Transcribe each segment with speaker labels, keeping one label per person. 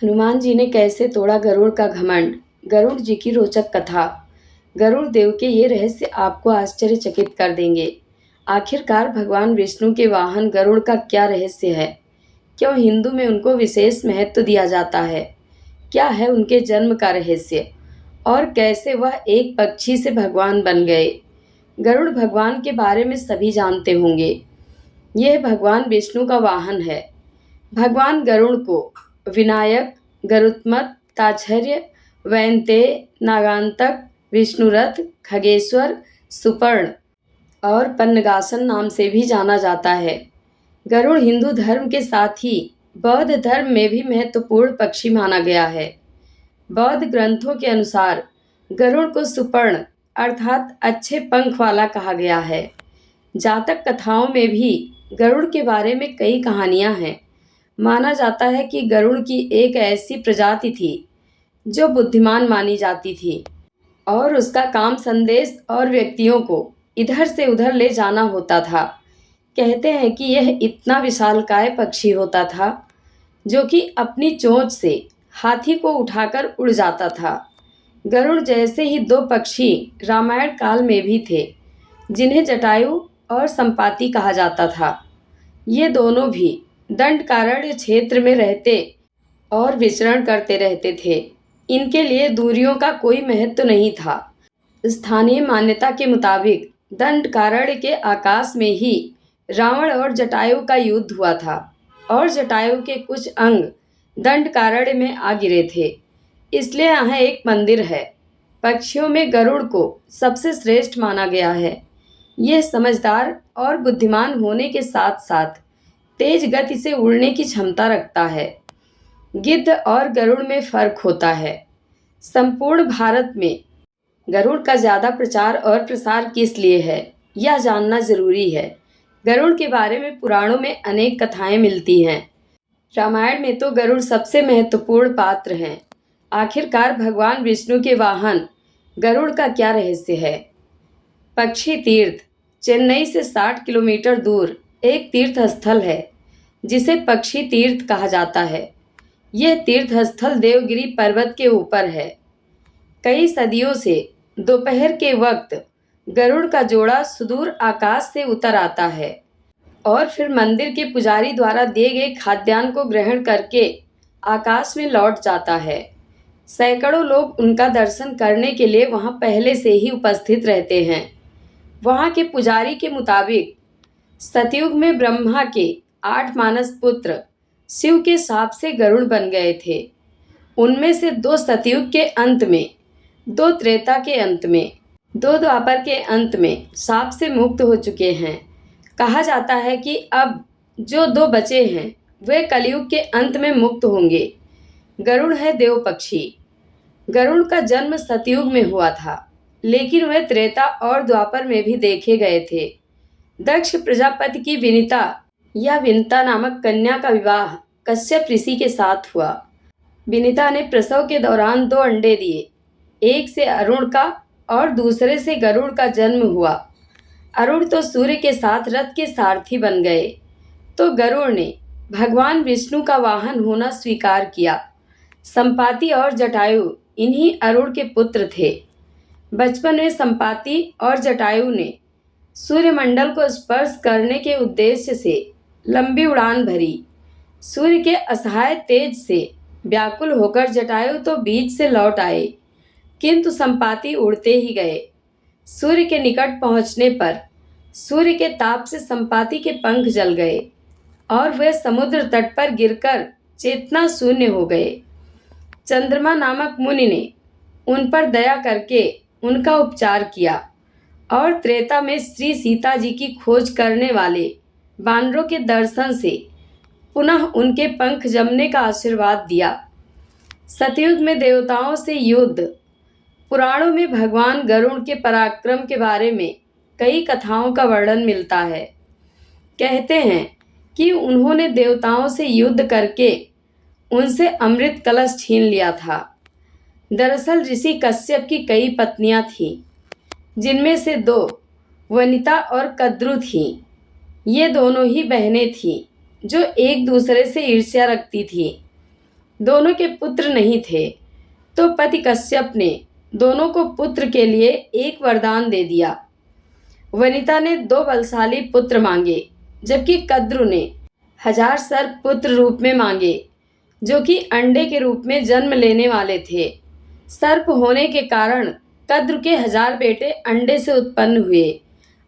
Speaker 1: हनुमान जी ने कैसे तोड़ा गरुड़ का घमंड। गरुड़ जी की रोचक कथा। गरुड़ देव के ये रहस्य आपको आश्चर्यचकित कर देंगे। आखिरकार भगवान विष्णु के वाहन गरुड़ का क्या रहस्य है? क्यों हिंदू में उनको विशेष महत्व दिया जाता है? क्या है उनके जन्म का रहस्य और कैसे वह एक पक्षी से भगवान बन गए? गरुड़ भगवान के बारे में सभी जानते होंगे। यह भगवान विष्णु का वाहन है। भगवान गरुड़ को विनायक, गरुत्मत, ताच्छर्य, वैनतेय, नागांतक, विष्णुरथ, खगेश्वर, सुपर्ण और पन्नगासन नाम से भी जाना जाता है। गरुड़ हिंदू धर्म के साथ ही बौद्ध धर्म में भी महत्वपूर्ण पक्षी माना गया है। बौद्ध ग्रंथों के अनुसार गरुड़ को सुपर्ण अर्थात अच्छे पंख वाला कहा गया है। जातक कथाओं में भी गरुड़ के बारे में कई कहानियां हैं। माना जाता है कि गरुड़ की एक ऐसी प्रजाति थी जो बुद्धिमान मानी जाती थी और उसका काम संदेश और व्यक्तियों को इधर से उधर ले जाना होता था। कहते हैं कि यह इतना विशालकाय पक्षी होता था जो कि अपनी चोंच से हाथी को उठाकर उड़ जाता था। गरुड़ जैसे ही दो पक्षी रामायण काल में भी थे जिन्हें जटायु और संपाति कहा जाता था। ये दोनों भी दंडकारण्य क्षेत्र में रहते और विचरण करते रहते थे। इनके लिए दूरियों का कोई महत्व नहीं था। स्थानीय मान्यता के मुताबिक दंडकारण्य के आकाश में ही रावण और जटायु का युद्ध हुआ था और जटायु के कुछ अंग दंडकारण्य में आ गिरे थे। इसलिए यहाँ एक मंदिर है। पक्षियों में गरुड़ को सबसे श्रेष्ठ माना गया है। यह समझदार और बुद्धिमान होने के साथ साथ तेज गति से उड़ने की क्षमता रखता है। गिद्ध और गरुड़ में फर्क होता है। संपूर्ण भारत में गरुड़ का ज़्यादा प्रचार और प्रसार किस लिए है, यह जानना जरूरी है। गरुड़ के बारे में पुराणों में अनेक कथाएं मिलती हैं। रामायण में तो गरुड़ सबसे महत्वपूर्ण पात्र हैं। आखिरकार भगवान विष्णु के वाहन गरुड़ का क्या रहस्य है? पक्षी तीर्थ चेन्नई से 60 किलोमीटर दूर एक तीर्थ स्थल है जिसे पक्षी तीर्थ कहा जाता है। यह तीर्थ स्थल देवगिरी पर्वत के ऊपर है। कई सदियों से दोपहर के वक्त गरुड़ का जोड़ा सुदूर आकाश से उतर आता है और फिर मंदिर के पुजारी द्वारा दिए गए खाद्यान्न को ग्रहण करके आकाश में लौट जाता है। सैकड़ों लोग उनका दर्शन करने के लिए वहां पहले से ही उपस्थित रहते हैं। वहां के पुजारी के मुताबिक सतयुग में ब्रह्मा के 8 मानस पुत्र शिव के शाप से गरुड़ बन गए थे। उनमें से 2 सतयुग के अंत में, 2 त्रेता के अंत में, 2 द्वापर के अंत में शाप से मुक्त हो चुके हैं। कहा जाता है कि अब जो 2 बचे हैं वे कलयुग के अंत में मुक्त होंगे। गरुड़ है देव पक्षी। गरुड़ का जन्म सतयुग में हुआ था, लेकिन वे त्रेता और द्वापर में भी देखे गए थे। दक्ष प्रजापति की विनिता या विनता नामक कन्या का विवाह कश्यप ऋषि के साथ हुआ। विनिता ने प्रसव के दौरान 2 अंडे दिए। एक से अरुण का और दूसरे से गरुड़ का जन्म हुआ। अरुण तो सूर्य के साथ रथ के सारथी बन गए, तो गरुड़ ने भगवान विष्णु का वाहन होना स्वीकार किया। संपाति और जटायु इन्हीं अरुण के पुत्र थे। बचपन में संपाति और जटायु ने सूर्यमंडल को स्पर्श करने के उद्देश्य से लंबी उड़ान भरी। सूर्य के असहाय तेज से व्याकुल होकर जटायु तो बीच से लौट आए, किंतु संपाति उड़ते ही गए। सूर्य के निकट पहुंचने पर सूर्य के ताप से संपाति के पंख जल गए और वे समुद्र तट पर गिरकर चेतना शून्य हो गए। चंद्रमा नामक मुनि ने उन पर दया करके उनका उपचार किया और त्रेता में श्री सीता जी की खोज करने वाले वानरों के दर्शन से पुनः उनके पंख जमने का आशीर्वाद दिया। सतयुग में देवताओं से युद्ध। पुराणों में भगवान गरुड़ के पराक्रम के बारे में कई कथाओं का वर्णन मिलता है। कहते हैं कि उन्होंने देवताओं से युद्ध करके उनसे अमृत कलश छीन लिया था। दरअसल ऋषि कश्यप की कई पत्नियां थीं, जिनमें से 2 वनिता और कद्रु थीं। ये दोनों ही बहनें थीं जो एक दूसरे से ईर्ष्या रखती थीं। दोनों के पुत्र नहीं थे, तो पति कश्यप ने दोनों को पुत्र के लिए एक वरदान दे दिया। वनिता ने 2 बलशाली पुत्र मांगे, जबकि कद्रु ने 1000 सर्प पुत्र रूप में मांगे, जो कि अंडे के रूप में जन्म लेने वाले थे। सर्प होने के कारण कद्रु के 1000 बेटे अंडे से उत्पन्न हुए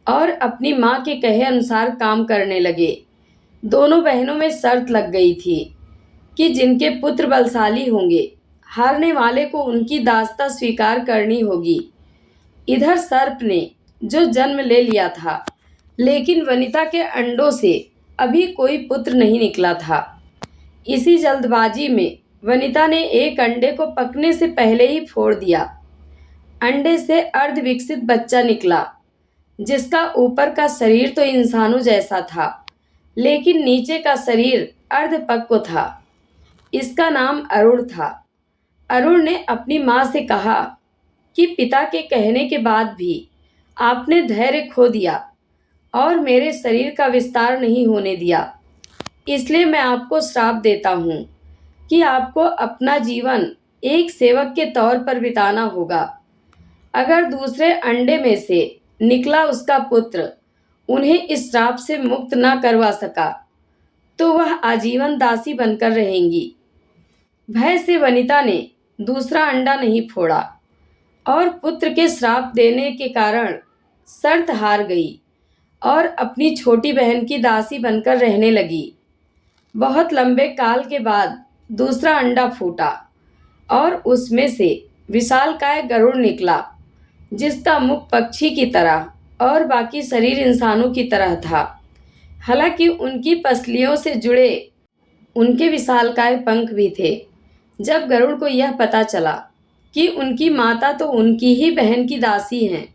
Speaker 1: और अपनी माँ के कहे अनुसार काम करने लगे। दोनों बहनों में शर्त लग गई थी कि जिनके पुत्र बलशाली होंगे, हारने वाले को उनकी दासता स्वीकार करनी होगी। इधर सर्प ने जो जन्म ले लिया था, लेकिन वनिता के अंडों से अभी कोई पुत्र नहीं निकला था। इसी जल्दबाजी में वनिता ने एक अंडे को पकने से पहले ही फोड़ दिया। अंडे से अर्ध विकसित बच्चा निकला, जिसका ऊपर का शरीर तो इंसानों जैसा था, लेकिन नीचे का शरीर अर्धपक्व था। इसका नाम अरुण था। अरुण ने अपनी माँ से कहा कि पिता के कहने के बाद भी आपने धैर्य खो दिया और मेरे शरीर का विस्तार नहीं होने दिया, इसलिए मैं आपको श्राप देता हूँ कि आपको अपना जीवन एक सेवक के तौर पर बिताना होगा। अगर दूसरे अंडे में से निकला उसका पुत्र उन्हें इस श्राप से मुक्त न करवा सका, तो वह आजीवन दासी बनकर रहेंगी। भय से वनिता ने दूसरा अंडा नहीं फोड़ा और पुत्र के श्राप देने के कारण शर्त हार गई और अपनी छोटी बहन की दासी बनकर रहने लगी। बहुत लंबे काल के बाद दूसरा अंडा फूटा और उसमें से विशालकाय गरुड़ निकला, जिसका मुख पक्षी की तरह और बाकी शरीर इंसानों की तरह था। हालांकि उनकी पसलियों से जुड़े उनके विशालकाय पंख भी थे। जब गरुड़ को यह पता चला कि उनकी माता तो उनकी ही बहन की दासी हैं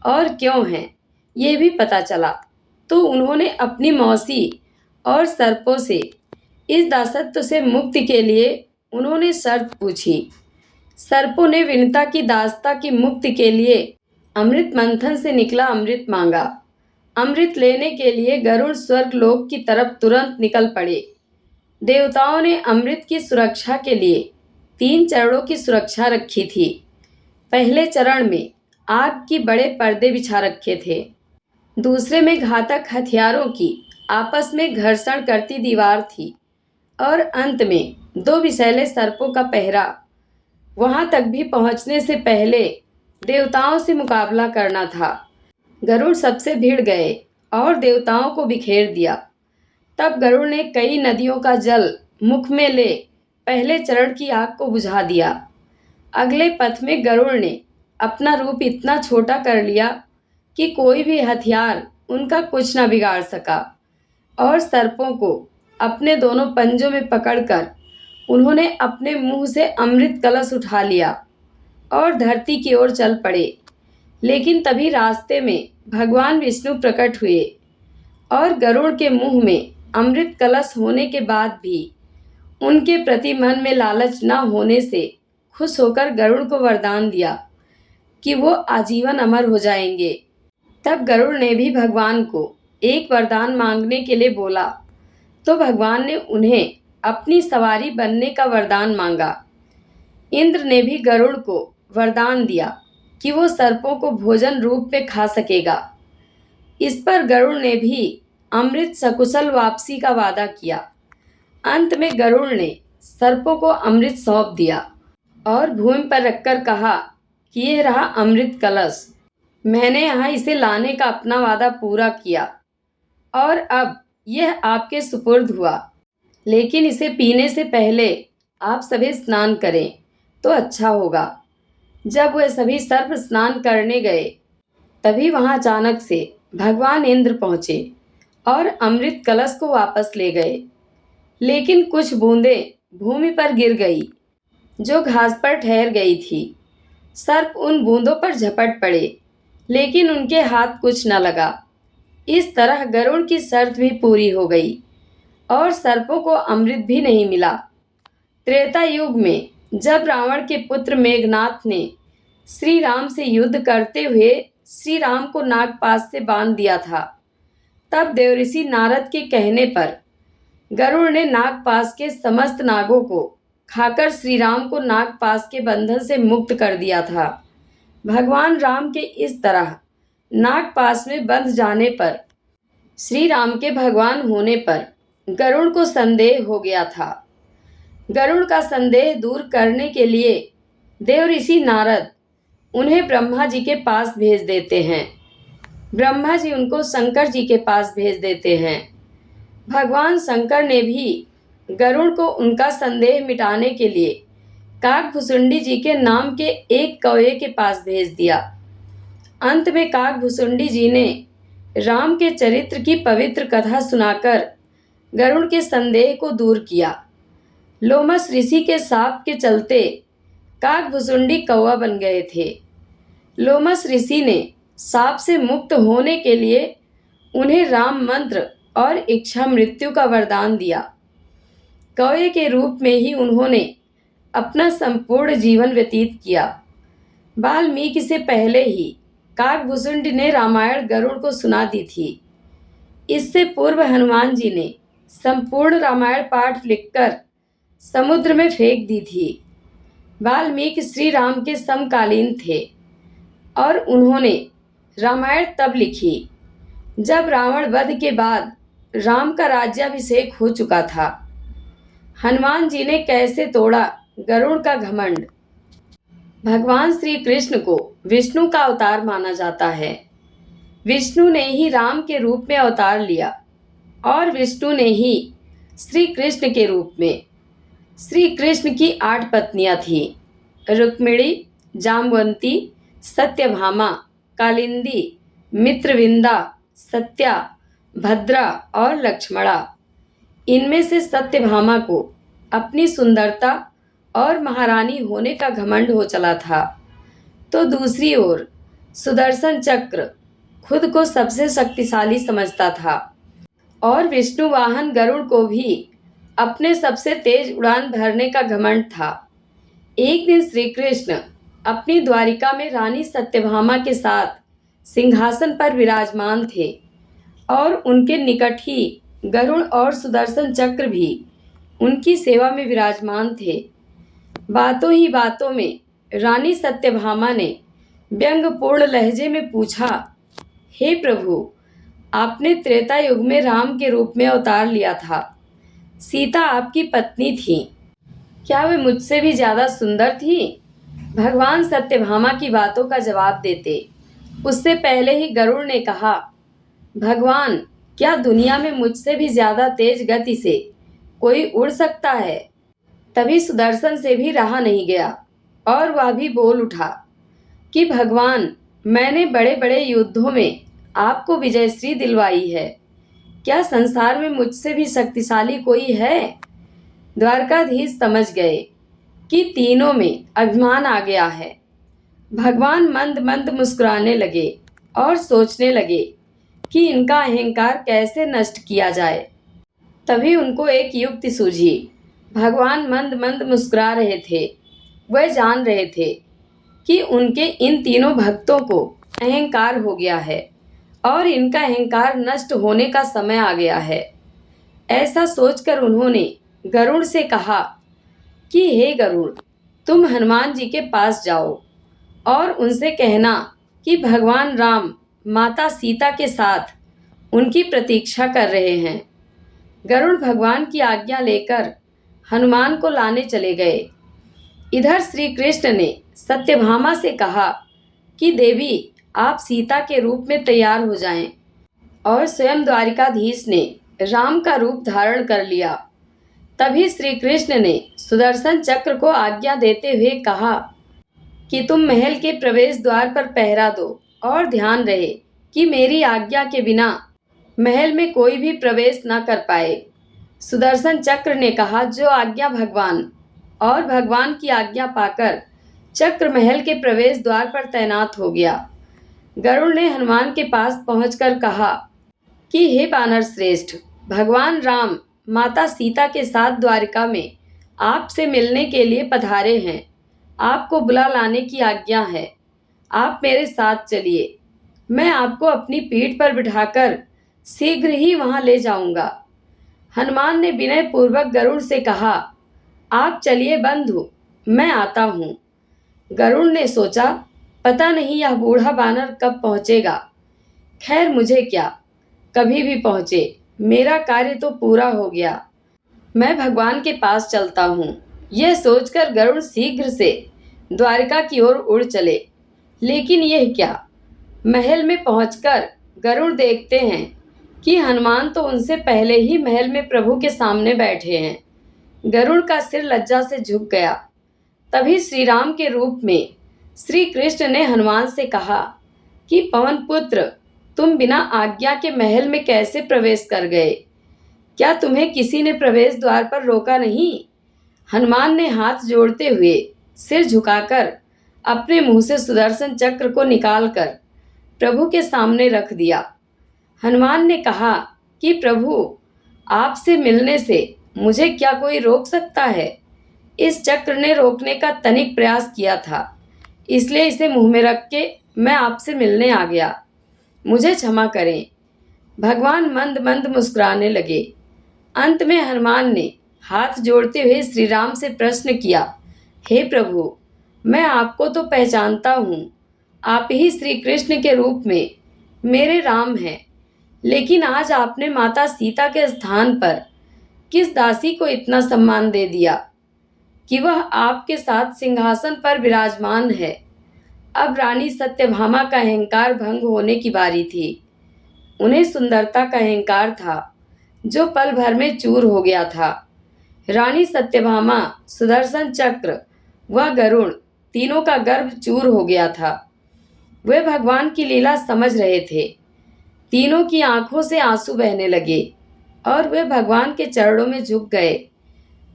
Speaker 1: और क्यों हैं ये भी पता चला, तो उन्होंने अपनी मौसी और सर्पों से इस दासत्व से मुक्ति के लिए उन्होंने शर्त पूछी। सर्पों ने विनिता की दासता की मुक्ति के लिए अमृत मंथन से निकला अमृत मांगा। अमृत लेने के लिए गरुड़ स्वर्ग लोक की तरफ तुरंत निकल पड़े। देवताओं ने अमृत की सुरक्षा के लिए 3 चरणों की सुरक्षा रखी थी। पहले चरण में आग की बड़े पर्दे बिछा रखे थे, दूसरे में घातक हथियारों की आपस में घर्षण करती दीवार थी और अंत में 2 विषैले सर्पों का पहरा। वहां तक भी पहुंचने से पहले देवताओं से मुकाबला करना था। गरुड़ सबसे भिड़ गए और देवताओं को बिखेर दिया। तब गरुड़ ने कई नदियों का जल मुख में ले पहले चरण की आग को बुझा दिया। अगले पथ में गरुड़ ने अपना रूप इतना छोटा कर लिया कि कोई भी हथियार उनका कुछ न बिगाड़ सका और सर्पों को अपने दोनों पंजों में पकड़कर उन्होंने अपने मुंह से अमृत कलश उठा लिया और धरती की ओर चल पड़े। लेकिन तभी रास्ते में भगवान विष्णु प्रकट हुए और गरुड़ के मुंह में अमृत कलश होने के बाद भी उनके प्रति मन में लालच न होने से खुश होकर गरुड़ को वरदान दिया कि वो आजीवन अमर हो जाएंगे। तब गरुड़ ने भी भगवान को एक वरदान मांगने के लिए बोला, तो भगवान ने उन्हें अपनी सवारी बनने का वरदान मांगा। इंद्र ने भी गरुड़ को वरदान दिया कि वो सर्पों को भोजन रूप में खा सकेगा। इस पर गरुड़ ने भी अमृत सकुशल वापसी का वादा किया। अंत में गरुड़ ने सर्पों को अमृत सौंप दिया और भूमि पर रखकर कहा कि यह रहा अमृत कलश। मैंने यहाँ इसे लाने का अपना वादा पूरा किया और अब यह आपके सुपुर्द हुआ, लेकिन इसे पीने से पहले आप सभी स्नान करें तो अच्छा होगा। जब वे सभी सर्प स्नान करने गए, तभी वहां अचानक से भगवान इंद्र पहुँचे और अमृत कलश को वापस ले गए। लेकिन कुछ बूंदें भूमि पर गिर गई, जो घास पर ठहर गई थी। सर्प उन बूंदों पर झपट पड़े, लेकिन उनके हाथ कुछ न लगा। इस तरह गरुड़ की शर्त भी पूरी हो गई और सर्पों को अमृत भी नहीं मिला। त्रेता युग में जब रावण के पुत्र मेघनाथ ने श्री राम से युद्ध करते हुए श्री राम को नागपाश से बांध दिया था, तब देवऋषि नारद के कहने पर गरुड़ ने नागपाश के समस्त नागों को खाकर श्री राम को नागपाश के बंधन से मुक्त कर दिया था। भगवान राम के इस तरह नागपाश में बंध जाने पर श्री राम के भगवान होने पर गरुड़ को संदेह हो गया था। गरुड़ का संदेह दूर करने के लिए देव ऋषि नारद उन्हें ब्रह्मा जी के पास भेज देते हैं। ब्रह्मा जी उनको शंकर जी के पास भेज देते हैं। भगवान शंकर ने भी गरुड़ को उनका संदेह मिटाने के लिए काकभुसुंडी जी के नाम के एक कौवे के पास भेज दिया। अंत में काकभुसुंडी जी ने राम के चरित्र की पवित्र कथा सुनाकर गरुड़ के संदेह को दूर किया। लोमस ऋषि के शाप के चलते काकभुसुंडी कौवा बन गए थे। लोमस ऋषि ने शाप से मुक्त होने के लिए उन्हें राम मंत्र और इच्छा मृत्यु का वरदान दिया। कौवे के रूप में ही उन्होंने अपना संपूर्ण जीवन व्यतीत किया। वाल्मीकि से पहले ही काकभुसुंडी ने रामायण गरुड़ को सुना दी थी। इससे पूर्व हनुमान जी ने संपूर्ण रामायण पाठ लिखकर समुद्र में फेंक दी थी। वाल्मीकि श्री राम के समकालीन थे और उन्होंने रामायण तब लिखी जब रावण वध के बाद राम का राज्याभिषेक हो चुका था। हनुमान जी ने कैसे तोड़ा गरुड़ का घमंड। भगवान श्री कृष्ण को विष्णु का अवतार माना जाता है। विष्णु ने ही राम के रूप में अवतार लिया और विष्णु ने ही श्री कृष्ण के रूप में। श्री कृष्ण की 8 पत्नियां थीं, रुक्मिणी, जाम्बवंती, सत्यभामा, कालिंदी, मित्रविंदा, सत्या, भद्रा और लक्ष्मणा। इनमें से सत्यभामा को अपनी सुंदरता और महारानी होने का घमंड हो चला था, तो दूसरी ओर सुदर्शन चक्र खुद को सबसे शक्तिशाली समझता था और विष्णु वाहन गरुड़ को भी अपने सबसे तेज उड़ान भरने का घमंड था। एक दिन श्री कृष्ण अपनी द्वारिका में रानी सत्यभामा के साथ सिंहासन पर विराजमान थे और उनके निकट ही गरुड़ और सुदर्शन चक्र भी उनकी सेवा में विराजमान थे। बातों ही बातों में रानी सत्यभामा ने व्यंग्यपूर्ण लहजे में पूछा, हे प्रभु, आपने त्रेता युग में राम के रूप में अवतार लिया था। सीता आपकी पत्नी थी, क्या वे मुझसे भी ज़्यादा सुंदर थी? भगवान सत्यभामा की बातों का जवाब देते उससे पहले ही गरुड़ ने कहा, भगवान, क्या दुनिया में मुझसे भी ज़्यादा तेज गति से कोई उड़ सकता है? तभी सुदर्शन से भी रहा नहीं गया और वह भी बोल उठा कि भगवान, मैंने बड़े बड़े युद्धों में आपको विजयश्री दिलवाई है, क्या संसार में मुझसे भी शक्तिशाली कोई है? द्वारकाधीश समझ गए कि तीनों में अभिमान आ गया है। भगवान मंद मंद मुस्कुराने लगे और सोचने लगे कि इनका अहंकार कैसे नष्ट किया जाए। तभी उनको एक युक्ति सूझी। भगवान मंद मंद मुस्कुरा रहे थे। वह जान रहे थे कि उनके इन तीनों भक्तों को अहंकार हो गया है और इनका अहंकार नष्ट होने का समय आ गया है। ऐसा सोचकर उन्होंने गरुड़ से कहा कि हे गरुड़, तुम हनुमान जी के पास जाओ और उनसे कहना कि भगवान राम माता सीता के साथ उनकी प्रतीक्षा कर रहे हैं। गरुड़ भगवान की आज्ञा लेकर हनुमान को लाने चले गए। इधर श्री कृष्ण ने सत्यभामा से कहा कि देवी, आप सीता के रूप में तैयार हो जाएं, और स्वयं द्वारिकाधीश ने राम का रूप धारण कर लिया। तभी श्री कृष्ण ने सुदर्शन चक्र को आज्ञा देते हुए कहा कि तुम महल के प्रवेश द्वार पर पहरा दो और ध्यान रहे कि मेरी आज्ञा के बिना महल में कोई भी प्रवेश न कर पाए। सुदर्शन चक्र ने कहा, जो आज्ञा भगवान, और भगवान की आज्ञा पाकर चक्र महल के प्रवेश द्वार पर तैनात हो गया। गरुड़ ने हनुमान के पास पहुंचकर कहा कि हे वानर श्रेष्ठ, भगवान राम माता सीता के साथ द्वारिका में आपसे मिलने के लिए पधारे हैं। आपको बुला लाने की आज्ञा है। आप मेरे साथ चलिए, मैं आपको अपनी पीठ पर बिठाकर शीघ्र ही वहां ले जाऊंगा। हनुमान ने विनय पूर्वक गरुड़ से कहा, आप चलिए बंधु, मैं आता हूँ। गरुड़ ने सोचा, पता नहीं यह बूढ़ा बानर कब पहुँचेगा। खैर मुझे क्या, कभी भी पहुँचे, मेरा कार्य तो पूरा हो गया। मैं भगवान के पास चलता हूँ। यह सोचकर गरुड़ शीघ्र से द्वारिका की ओर उड़ चले। लेकिन यह क्या, महल में पहुंचकर गरुड़ देखते हैं कि हनुमान तो उनसे पहले ही महल में प्रभु के सामने बैठे हैं। गरुड़ का सिर लज्जा से झुक गया। तभी श्री राम के रूप में श्री कृष्ण ने हनुमान से कहा कि पवन पुत्र, तुम बिना आज्ञा के महल में कैसे प्रवेश कर गए? क्या तुम्हें किसी ने प्रवेश द्वार पर रोका नहीं? हनुमान ने हाथ जोड़ते हुए सिर झुकाकर अपने मुंह से सुदर्शन चक्र को निकालकर प्रभु के सामने रख दिया। हनुमान ने कहा कि प्रभु, आपसे मिलने से मुझे क्या कोई रोक सकता है? इस चक्र ने रोकने का तनिक प्रयास किया था, इसलिए इसे मुंह में रख के मैं आपसे मिलने आ गया। मुझे क्षमा करें। भगवान मंद मंद मुस्कुराने लगे। अंत में हनुमान ने हाथ जोड़ते हुए श्री राम से प्रश्न किया, हे प्रभु, मैं आपको तो पहचानता हूँ, आप ही श्री कृष्ण के रूप में मेरे राम हैं। लेकिन आज आपने माता सीता के स्थान पर किस दासी को इतना सम्मान दे दिया कि वह आपके साथ सिंहासन पर विराजमान है। अब रानी सत्यभामा का अहंकार भंग होने की बारी थी। उन्हें सुंदरता का अहंकार था जो पल भर में चूर हो गया था। रानी सत्यभामा, सुदर्शन चक्र व गरुड़ तीनों का गर्भ चूर हो गया था। वे भगवान की लीला समझ रहे थे। तीनों की आंखों से आंसू बहने लगे और वे भगवान के चरणों में झुक गए।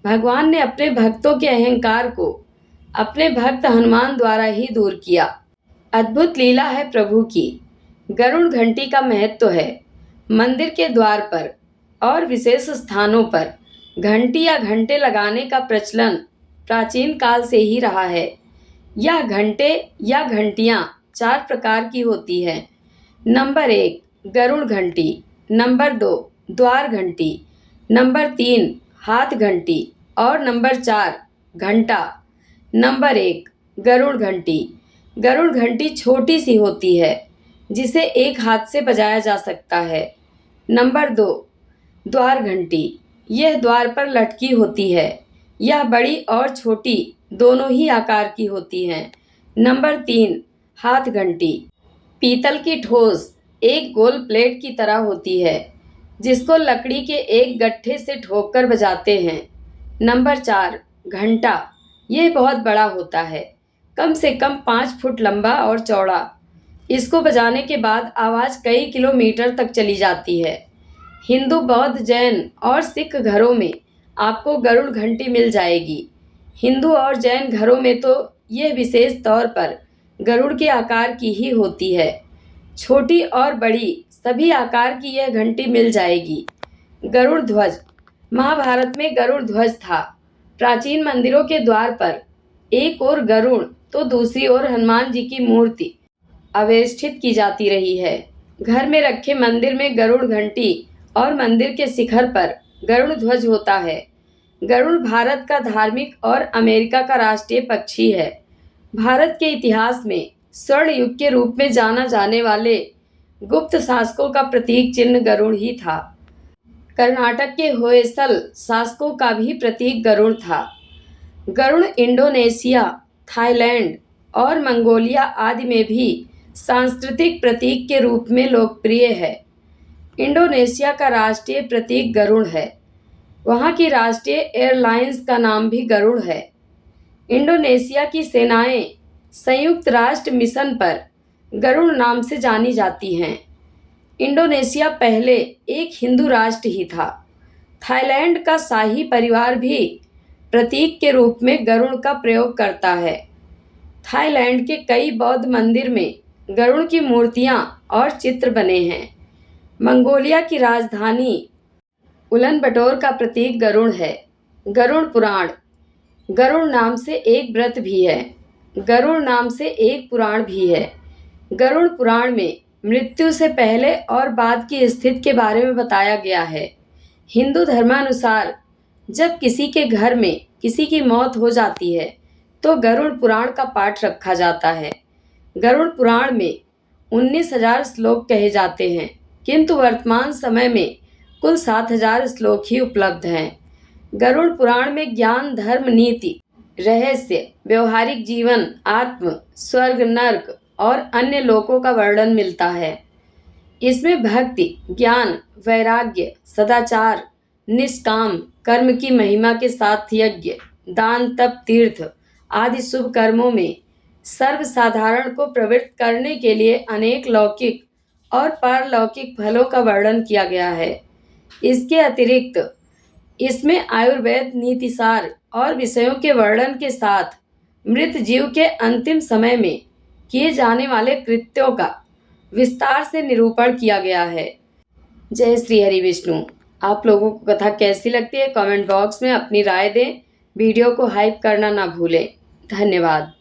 Speaker 1: भगवान ने अपने भक्तों के अहंकार को अपने भक्त हनुमान द्वारा ही दूर किया। अद्भुत लीला है प्रभु की। गरुड़ घंटी का महत्व है। मंदिर के द्वार पर और विशेष स्थानों पर घंटी या घंटे लगाने का प्रचलन प्राचीन काल से ही रहा है। यह घंटे या घंटियाँ 4 प्रकार की होती हैं। नंबर 1 गरुड़ घंटी, नंबर 2 द्वार घंटी, नंबर 3 हाथ घंटी और नंबर 4 घंटा। नंबर 1 गरुड़ घंटी। गरुड़ घंटी छोटी सी होती है जिसे एक हाथ से बजाया जा सकता है। नंबर 2 द्वार घंटी। यह द्वार पर लटकी होती है। यह बड़ी और छोटी दोनों ही आकार की होती हैं। नंबर 3 हाथ घंटी। पीतल की ठोस एक गोल प्लेट की तरह होती है जिसको लकड़ी के एक गट्ठे से ठोककर बजाते हैं। नंबर 4 घंटा। यह बहुत बड़ा होता है, कम से कम 5 फुट लंबा और चौड़ा। इसको बजाने के बाद आवाज़ कई किलोमीटर तक चली जाती है। हिंदू, बौद्ध, जैन और सिख घरों में आपको गरुड़ घंटी मिल जाएगी। हिंदू और जैन घरों में तो यह विशेष तौर पर गरुड़ के आकार की ही होती है। छोटी और बड़ी सभी आकार की यह घंटी मिल जाएगी। गरुड़ ध्वज। महाभारत में गरुड़ ध्वज था। प्राचीन मंदिरों के द्वार पर एक ओर गरुड़ तो दूसरी ओर हनुमान जी की मूर्ति अवेष्टित की जाती रही है। घर में रखे मंदिर में गरुड़ घंटी और मंदिर के शिखर पर गरुड़ ध्वज होता है। गरुड़ भारत का धार्मिक और अमेरिका का राष्ट्रीय पक्षी है। भारत के इतिहास में स्वर्ण युग के रूप में जाना जाने वाले गुप्त शासकों का प्रतीक चिन्ह गरुड़ ही था। कर्नाटक के होयसल शासकों का भी प्रतीक गरुड़ था। गरुड़ इंडोनेशिया, थाईलैंड और मंगोलिया आदि में भी सांस्कृतिक प्रतीक के रूप में लोकप्रिय है। इंडोनेशिया का राष्ट्रीय प्रतीक गरुड़ है। वहाँ की राष्ट्रीय एयरलाइंस का नाम भी गरुड़ है। इंडोनेशिया की सेनाएं संयुक्त राष्ट्र मिशन पर गरुड़ नाम से जानी जाती हैं। इंडोनेशिया पहले एक हिंदू राष्ट्र ही था। थाईलैंड का शाही परिवार भी प्रतीक के रूप में गरुड़ का प्रयोग करता है। थाईलैंड के कई बौद्ध मंदिर में गरुड़ की मूर्तियां और चित्र बने हैं। मंगोलिया की राजधानी उलन-बटोर का प्रतीक गरुड़ है। गरुड़ पुराण। गरुड़ नाम से एक व्रत भी है। गरुड़ नाम से एक पुराण भी है। गरुड़ पुराण में मृत्यु से पहले और बाद की स्थिति के बारे में बताया गया है। हिंदू धर्मानुसार जब किसी के घर में किसी की मौत हो जाती है तो गरुड़ पुराण का पाठ रखा जाता है। गरुड़ पुराण में 19,000 श्लोक कहे जाते हैं, किंतु वर्तमान समय में कुल 7,000 श्लोक ही उपलब्ध हैं। गरुड़ पुराण में ज्ञान, धर्म, नीति, रहस्य, व्यवहारिक जीवन, आत्म, स्वर्ग, नर्क और अन्य लोकों का वर्णन मिलता है। इसमें भक्ति, ज्ञान, वैराग्य, सदाचार, निष्काम कर्म की महिमा के साथ यज्ञ, दान, तप, तीर्थ आदि शुभ कर्मों में सर्वसाधारण को प्रवृत्त करने के लिए अनेक लौकिक और पारलौकिक फलों का वर्णन किया गया है। इसके अतिरिक्त इसमें आयुर्वेद, नीतिसार और विषयों के वर्णन के साथ मृत जीव के अंतिम समय में किए जाने वाले कृत्यों का विस्तार से निरूपण किया गया है। जय श्री हरि विष्णु। आप लोगों को कथा कैसी लगती है कमेंट बॉक्स में अपनी राय दें। वीडियो को हाइप करना ना भूलें। धन्यवाद।